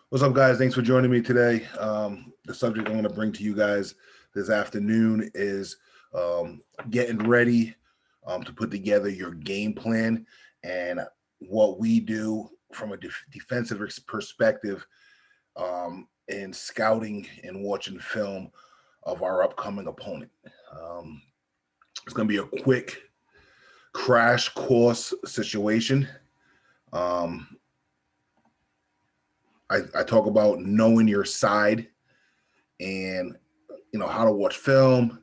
What's up, guys? Thanks for joining me today. The subject I'm going to bring to you guys this afternoon is getting ready to put together your game plan and what we do from a defensive perspective in scouting and watching film of our upcoming opponent. Um, it's going to be a quick crash course situation. Um, I talk about knowing your side and how to watch film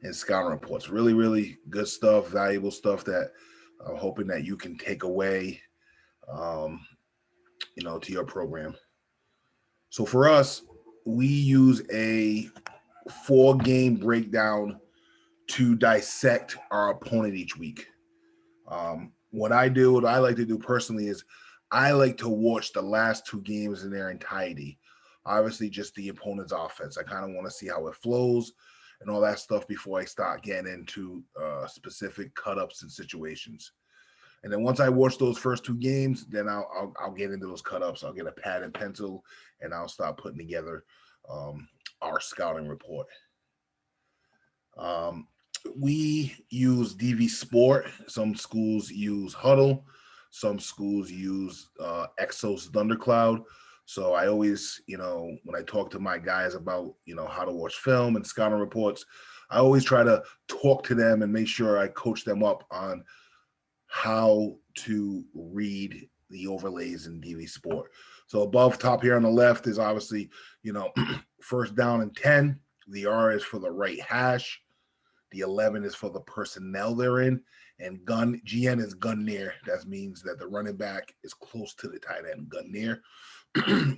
and scouting reports. Really, really good stuff, valuable stuff that I'm hoping that you can take away, um, to your program. So for us, we use a 4 game breakdown to dissect our opponent each week. What I like to do personally is I like to watch the last 2 games in their entirety. Obviously, just the opponent's offense. I kind of want to see how it flows and all that stuff before I start getting into specific cut ups and situations. And then once I watch those first 2 games, then I'll get into those cut ups. I'll get a pad and pencil, and I'll start putting together um, our scouting report. Um, we use DV Sport. Some schools use Huddle. Some schools use Exos Thundercloud. So I always, when I talk to my guys about, how to watch film and scouting reports, I always try to talk to them and make sure I coach them up on how to read the overlays in DV Sport. So above top here on the left is obviously, first down and 10. The R is for the right hash. The 11 is for the personnel they're in, and GN is gun near. That means that the running back is close to the tight end, gun near.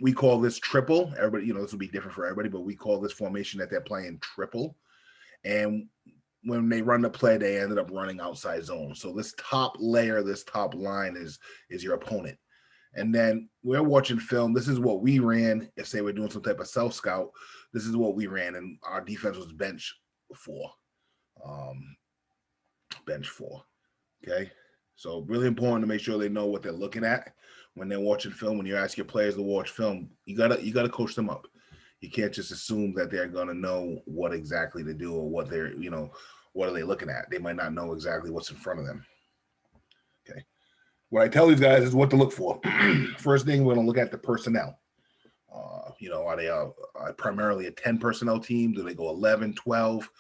We call this triple. Everybody, this will be different for everybody, but we call this formation that they're playing triple. And when they run the play, they ended up running outside zone. So this top layer, this top line is your opponent. And then we're watching film. This is what we ran. If say we're doing some type of self scout, this is what we ran, and our defense was bench 4. Um, bench 4. Okay. So really important to make sure they know what they're looking at when they're watching film. When you ask your players to watch film, you gotta coach them up. You can't just assume that they're gonna know what exactly to do or what they're, what are they looking at. They might not know exactly what's in front of them. Okay. What I tell these guys is what to look for. First thing, we're gonna look at the personnel. Are they primarily a 10 personnel team? Do they go 11, 12?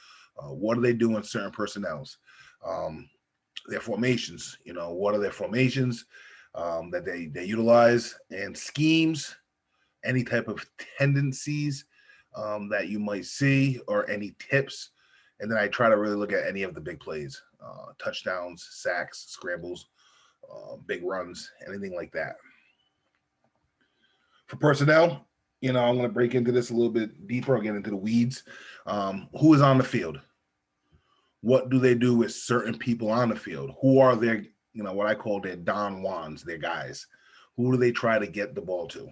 What do they do in certain personnels? Their formations, what are their formations that they utilize, and schemes, any type of tendencies that you might see, or any tips. And then I try to really look at any of the big plays, touchdowns, sacks, scrambles, big runs, anything like that. For personnel, I'm going to break into this a little bit deeper. I'll get into the weeds. Who is on the field? What do they do with certain people on the field? Who are their, what I call their Don Juans, their guys? Who do they try to get the ball to?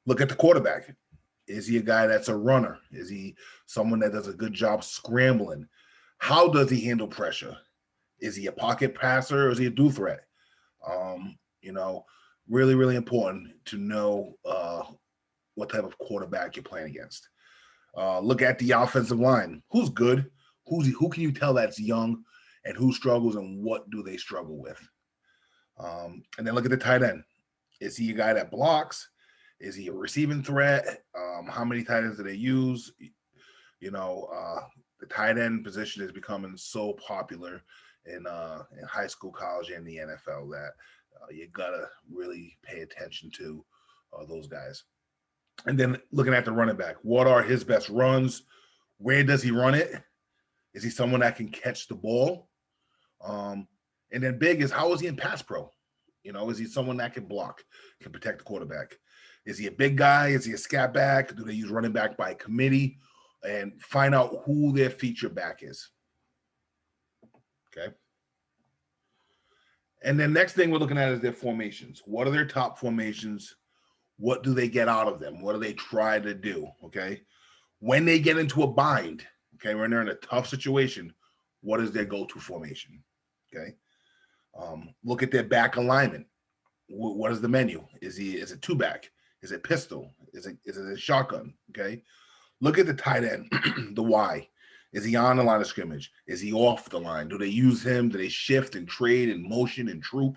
Look at the quarterback. Is he a guy that's a runner? Is he someone that does a good job scrambling? How does he handle pressure? Is he a pocket passer, or is he a do threat? Um, you know, really, really important to know what type of quarterback you're playing against. Look at the offensive line. Who's good? Who can you tell that's young, and who struggles, and what do they struggle with? And then look at the tight end. Is he a guy that blocks? Is he a receiving threat? How many tight ends do they use? The tight end position is becoming so popular in high school, college, and the NFL that you gotta really pay attention to those guys. And then looking at the running back, what are his best runs? Where does he run it? Is he someone that can catch the ball? And then big is, how is he in pass pro? Is he someone that can block, can protect the quarterback? Is he a big guy? Is he a scat back? Do they use running back by committee? And find out who their feature back is. Okay. And then next thing we're looking at is their formations. What are their top formations? What do they get out of them? What do they try to do? Okay. When they get into a bind, okay, when they're in a tough situation, what is their go-to formation? Okay. Look at their back alignment. What is the menu? Is it 2-back? Is it pistol? Is it a shotgun? Okay. Look at the tight end, the Y. Is he on the line of scrimmage? Is he off the line? Do they use him? Do they shift and trade and motion and troop?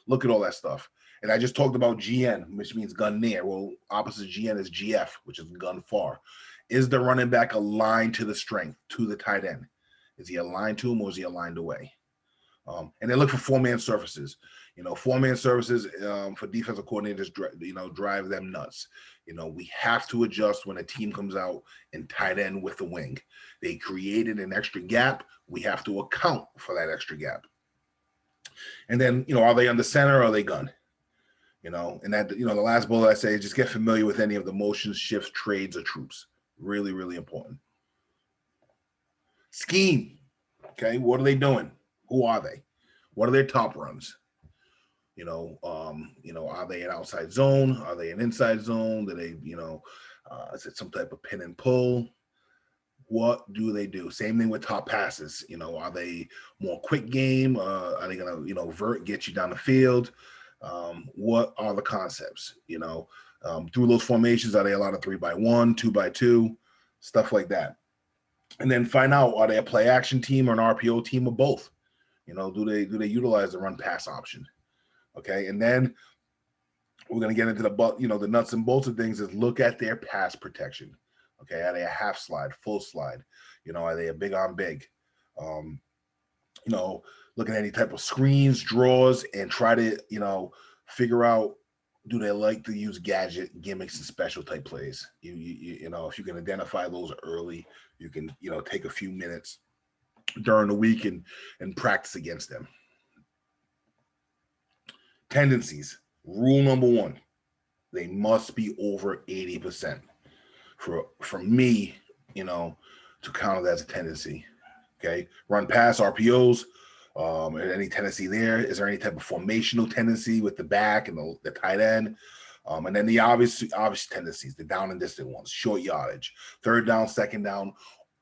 Look at all that stuff. And I just talked about GN, which means gun near. Well, opposite GN is GF, which is gun far. Is the running back aligned to the strength, to the tight end? Is he aligned to him or is he aligned away? And then look for four-man surfaces. Four-man surfaces for defensive coordinators, drive them nuts. We have to adjust when a team comes out in tight end with the wing. They created an extra gap. We have to account for that extra gap. And then, are they under center or are they gun? And that, the last bullet I say is just get familiar with any of the motions, shifts, trades, or troops. Really, really important. Scheme. Okay, what are they doing? Who are they? What are their top runs? Are they an outside zone? Are they an inside zone? Do they, is it some type of pin and pull? What do they do? Same thing with top passes. Are they more quick game? Are they gonna, vert, get you down the field? What are the concepts? Through those formations, are they a lot of 3x1, 2x2, stuff like that? And then find out, are they a play action team or an RPO team or both? Do they utilize the run pass option? Okay, and then we're gonna get into the nuts and bolts of things. Is look at their pass protection. Okay, are they a half slide, full slide? Are they a big on big? Look at any type of screens, draws, and try to figure out, do they like to use gadget gimmicks and special type plays? If you can identify those early, you can take a few minutes during the week and practice against them. Tendencies. Rule number one, they must be over 80%. For me, to count it as a tendency. Okay. Run pass, RPOs. Any tendency there? Is there any type of formational tendency with the back and the tight end? And then the obvious tendencies, the down and distant ones, short yardage, third down, second down,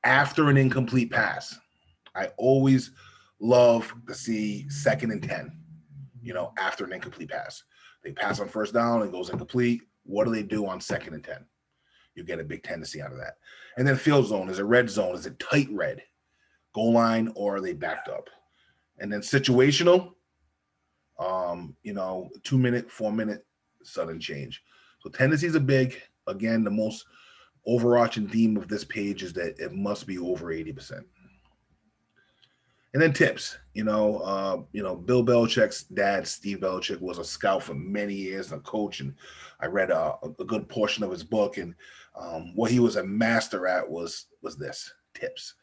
after an incomplete pass. I always love to see 2nd and 10, after an incomplete pass. They pass on first down, it goes incomplete. What do they do on 2nd and 10? You get a big tendency out of that. And then field zone, is it red zone? Is it tight red? Goal line, or are they backed up? And then situational, 2-minute, 4-minute sudden change. So tendencies are big. Again, the most overarching theme of this page is that it must be over 80%. And then tips, Bill Belichick's dad, Steve Belichick, was a scout for many years and a coach. And I read a good portion of his book. And what he was a master at was this, tips.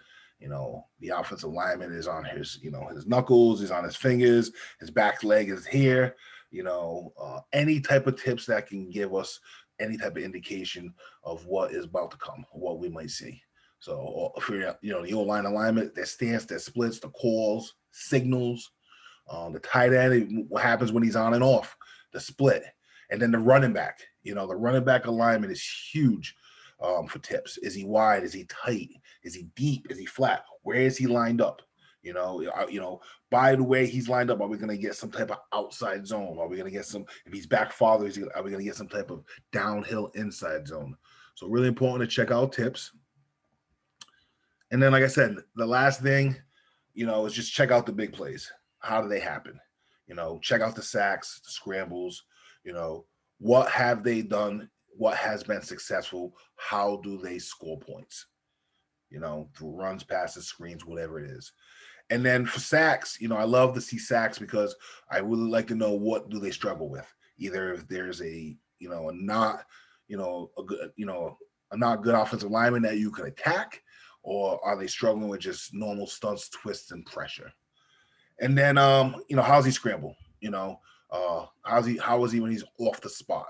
The offensive lineman is on his, his knuckles, he's on his fingers, his back leg is here, any type of tips that can give us any type of indication of what is about to come, what we might see. So for the O-line alignment, their stance, their splits, the calls, signals, the tight end, what happens when he's on and off, the split, and then the running back. The running back alignment is huge for tips. Is he wide? Is he tight? Is he deep? Is he flat? Where is he lined up? By the way he's lined up, are we going to get some type of outside zone? Are we going to get some, if he's back farther, are we going to get some type of downhill inside zone? So really important to check out tips. And then, like I said, the last thing, is just check out the big plays. How do they happen? Check out the sacks, the scrambles, what have they done? What has been successful? How do they score points? Through runs, passes, screens, whatever it is. And then for sacks, I love to see sacks because I really like to know what do they struggle with. Either if there's a not good offensive lineman that you can attack, or are they struggling with just normal stunts, twists, and pressure? And then how's he scramble? How is he when he's off the spot?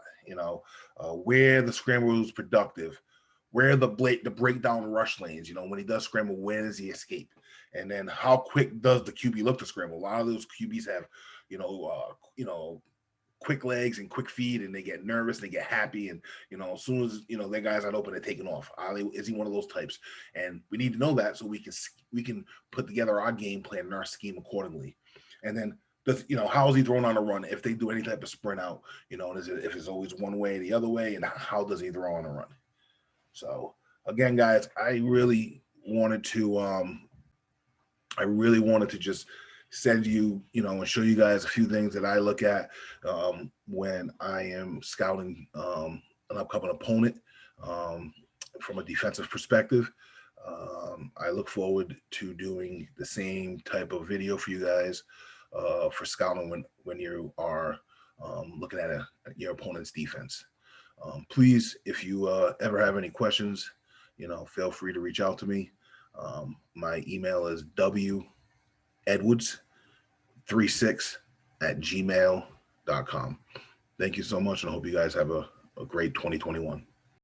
Where the scramble is productive, where the breakdown rush lanes, when he does scramble, where does he escape? And then how quick does the QB look to scramble? A lot of those QBs have, quick legs and quick feet, and they get nervous, they get happy, and as soon as their guys aren't open, they're taking off. Is he one of those types? And we need to know that so we can put together our game plan and our scheme accordingly. And then does, how is he throwing on a run? If they do any type of sprint out, and if it's always one way or the other way, and how does he throw on a run? So again, guys, I really wanted to just send you, and show you guys a few things that I look at when I am scouting an upcoming opponent from a defensive perspective. I look forward to doing the same type of video for you guys for scouting when you are looking at your opponent's defense. Please, if you ever have any questions, feel free to reach out to me. My email is wedwards36@gmail.com. Thank you so much, and I hope you guys have a great 2021.